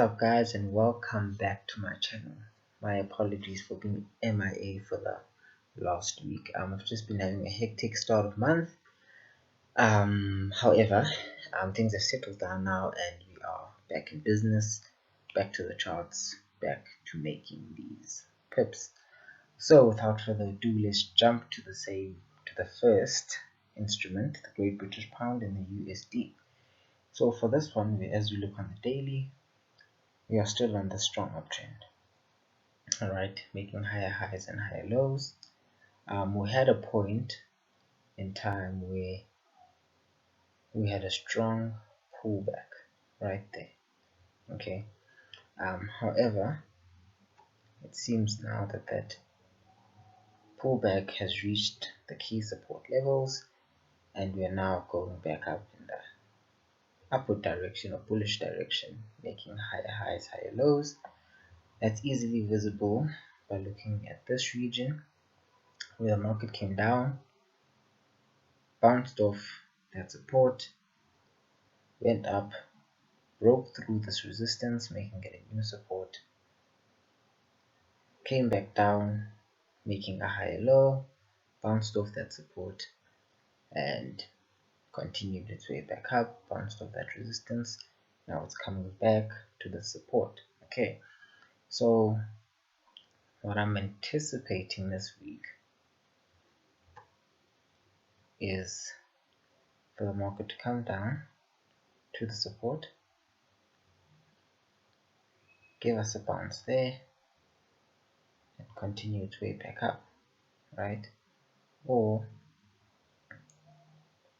up guys, and welcome back to my channel. My apologies for being MIA for the last week. I've just been having a hectic start of month. However, things have settled down now and we are back in business, back to the charts, back to making these pips. So without further ado, let's jump to the first instrument, the Great British Pound and the USD. So for this one, as we look on the daily, we are still on the strong uptrend. Alright, making higher highs and higher lows. We had a point in time where we had a strong pullback right there. Okay. However, it seems now that that pullback has reached the key support levels and we are now going back up in the upward direction or bullish direction, making higher highs, higher lows. That's easily visible by looking at this region where the market came down, bounced off that support, went up, broke through this resistance, making it a new support, came back down, making a higher low, bounced off that support, and continued its way back up, bounced off that resistance. Now it's coming back to the support. Okay, so what I'm anticipating this week is for the market to come down to the support, give us a bounce there, and continue its way back up, right? Or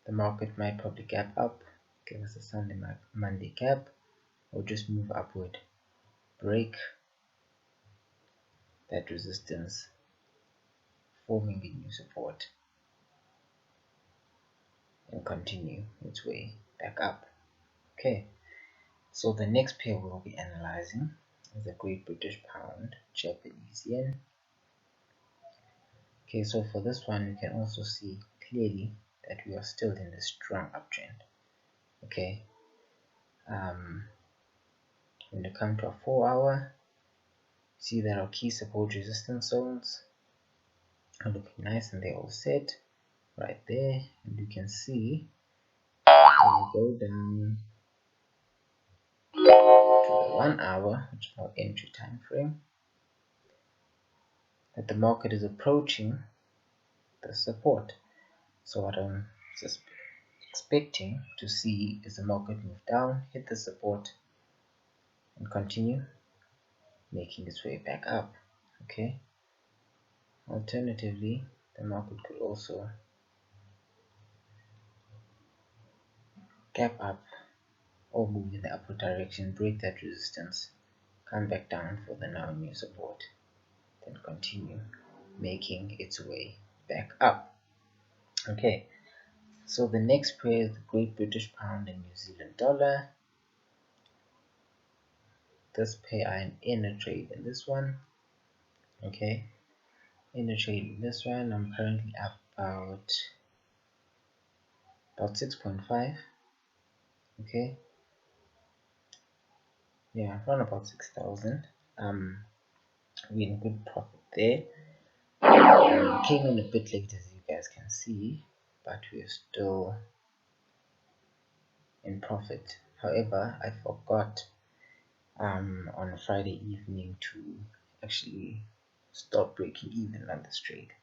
the market might probably gap up, give us a Sunday Monday gap, or just move upward, break that resistance, forming a new support, and continue its way back up. Okay, so the next pair we'll be analyzing is the Great British Pound, Japanese Yen. Okay, so for this one you can also see clearly that we are still in the strong uptrend. Okay, when you come to a 4-hour, see that our key support resistance zones are looking nice and they're all set right there, and you can see when we go down to the 1 hour, which is our entry time frame, that the market is approaching the support. So what I'm just expecting to see is the market move down, hit the support, and continue making its way back up. Okay, alternatively the market could also gap up or move in the upward direction, break that resistance, come back down for the now new support, then continue making its way back up. Okay, so the next pair is the Great British Pound and New Zealand Dollar. This pair I'm in a trade in this one. Okay, in a trade in this one, I'm currently up about 6.5. okay, yeah, around about 6,000. We're in good profit there. Came in a bit late, as you guys can see, but we're still in profit. However, I forgot on Friday evening to actually stop breaking even on this trade,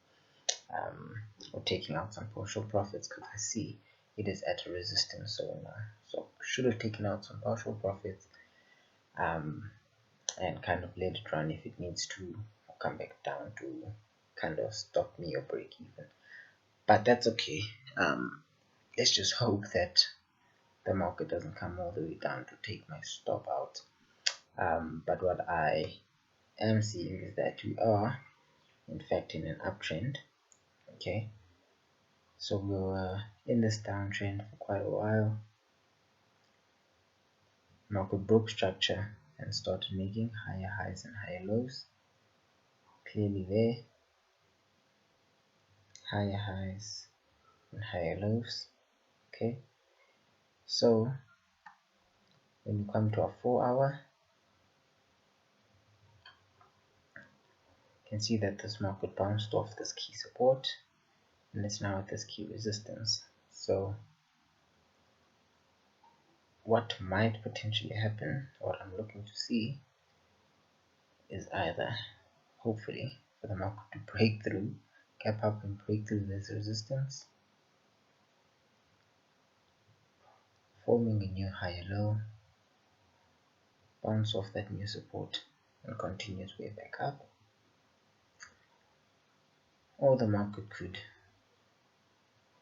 or taking out some partial profits, because I see it is at a resistance zone now. So should have taken out some partial profits and kind of let it run if it needs to come back down to kind of stop me or break even. But that's okay. Let's just hope that the market doesn't come all the way down to take my stop out. But what I am seeing is that we are in fact in an uptrend. Okay, so we were in this downtrend for quite a while. Market broke structure and started making higher highs and higher lows. Clearly there, higher highs and higher lows. Okay, so when you come to a 4-hour, You can see that this market bounced off this key support and it's now at this key resistance. So what might potentially happen, what I'm looking to see, is either, hopefully, for the market to break through, gap up and break through this resistance, forming a new higher low, bounce off that new support and continue its way back up, or the market could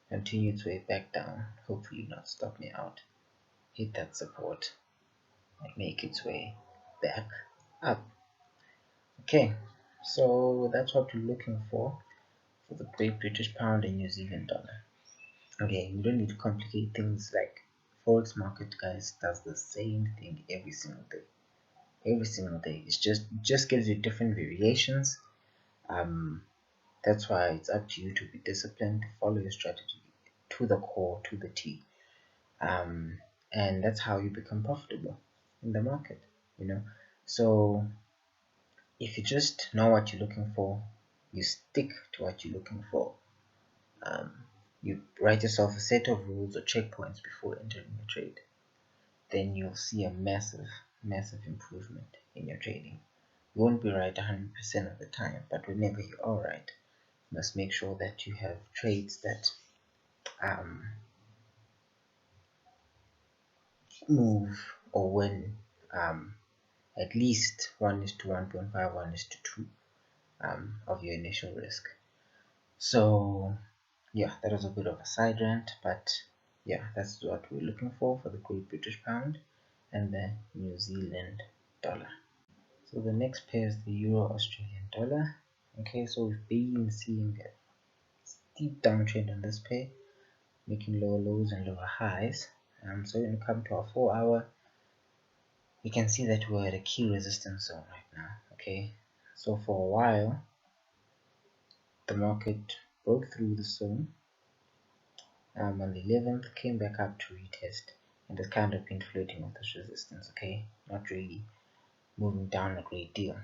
continue its way back down, hopefully not stop me out, hit that support and make its way back up. Okay, so that's what we're looking for the Great British Pound and New Zealand dollar. Okay, you don't need to complicate things. Like Forex market, guys, does the same thing every single day. Every single day. It just gives you different variations. That's why it's up to you to be disciplined, follow your strategy to the core, to the T. And that's how you become profitable in the market, you know. So if you just know what you're looking for, you stick to what you're looking for. You write yourself a set of rules or checkpoints before entering a trade, then you'll see a massive improvement in your trading. You won't be right 100% of the time, but whenever you are right, you must make sure that you have trades that move or win at least 1:1.5, 1:2 of your initial risk. So yeah, that was a bit of a side rant, but yeah, that's what we're looking for the Great British Pound and the New Zealand dollar. So the next pair is the Euro Australian dollar. Okay, so we've been seeing a steep downtrend on this pair, making lower lows and lower highs. So when we come to our 4-hour, you can see that we're at a key resistance zone right now. Okay, so for a while the market broke through the zone on the 11th, came back up to retest, and has kind of been floating with this resistance. Okay, not really moving down a great deal.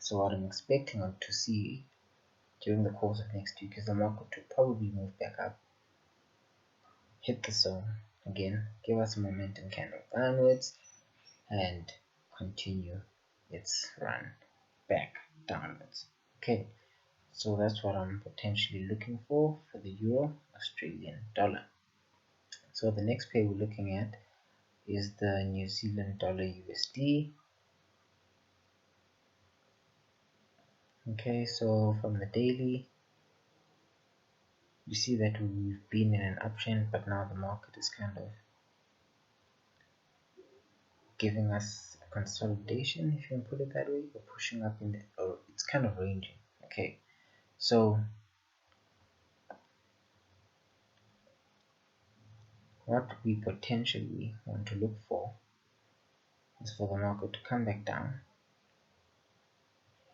So what I'm expecting to see during the course of next week is the market to probably move back up, hit the zone again, give us a momentum candle downwards, and continue its run back downwards. Okay, so that's what I'm potentially looking for the Euro Australian dollar. So the next pair we're looking at is the New Zealand dollar USD. Okay, so from the daily, you see that we've been in an uptrend, but now the market is kind of giving us a consolidation, if you can put it that way, or pushing up in the, or it's kind of ranging. Okay, so what we potentially want to look for is for the market to come back down,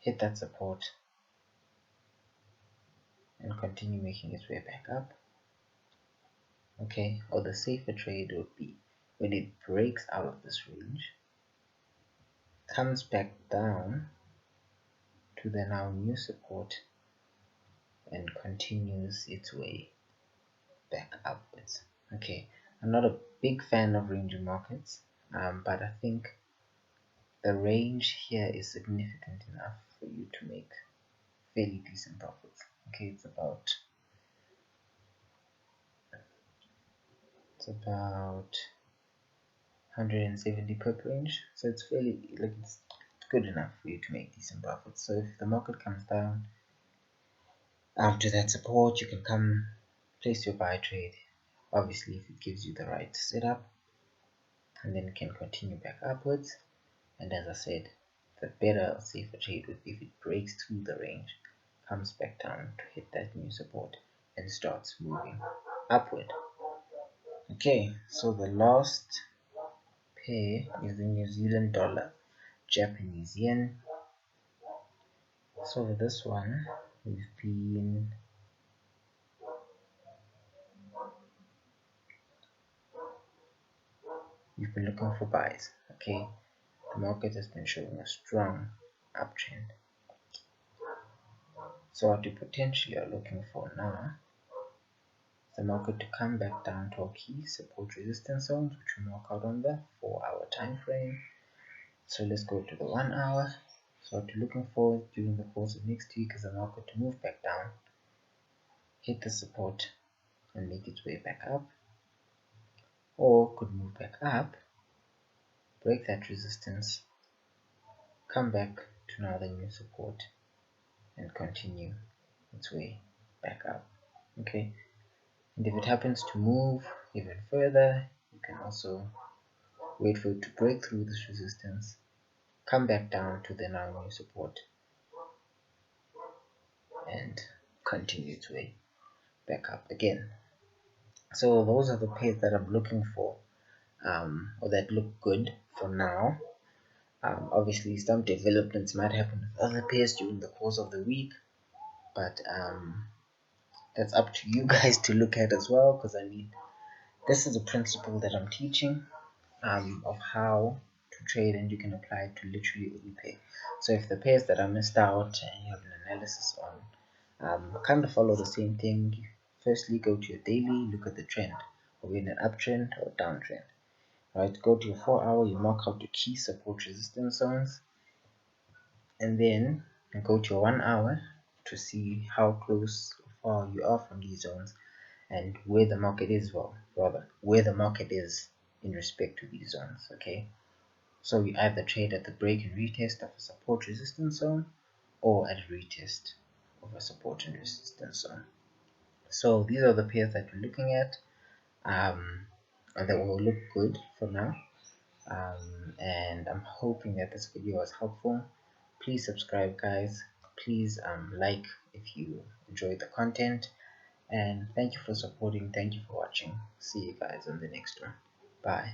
hit that support, and continue making its way back up. Okay, or the safer trade would be when it breaks out of this range, comes back down to the now new support, and continues its way back upwards. Okay, I'm not a big fan of ranging markets, but I think the range here is significant enough for you to make fairly decent profits. Okay, it's about 170 pip range, so it's fairly, like, it's good enough for you to make decent profits. So if the market comes down to that support, you can come place your buy trade, obviously if it gives you the right setup, and then it can continue back upwards. And as I said, the better, safer trade would be if it breaks through the range, comes back down to hit that new support, and starts moving upward. Okay, so the last pair is the New Zealand dollar Japanese yen. So for this one, we've been looking for buys. Okay, the market has been showing a strong uptrend. So what we potentially are looking for now is the market to come back down to our key support resistance zones, which we mark out on the 4-hour time frame. So let's go to the 1 hour. So what we're looking for during the course of next week is the market to move back down, hit the support and make its way back up, or could move back up, break that resistance, come back to another new support and continue its way back up. Okay, and if it happens to move even further, you can also wait for it to break through this resistance, come back down to the now new support and continue its way back up again. So those are the pairs that I'm looking for, or that look good for now. Obviously some developments might happen with other pairs during the course of the week, but that's up to you guys to look at as well, because I mean, this is a principle that I'm teaching of how to trade, and you can apply it to literally any pair. So if the pairs that I missed out and you have an analysis on kind of follow the same thing, firstly go to your daily, look at the trend. Are we in an uptrend or downtrend? Right, go to your 4-hour, you mark out your key support resistance zones, and then go to your 1 hour to see how close or far you are from these zones and where the market is, where the market is in respect to these zones. Okay, so you either trade at the break and retest of a support resistance zone, or at a retest of a support and resistance zone. So these are the pairs that we're looking at, and that will look good for now. And I'm hoping that this video was helpful. Please subscribe, guys. Please like if you enjoyed the content, and thank you for supporting. Thank you for watching. See you guys on the next one. Bye.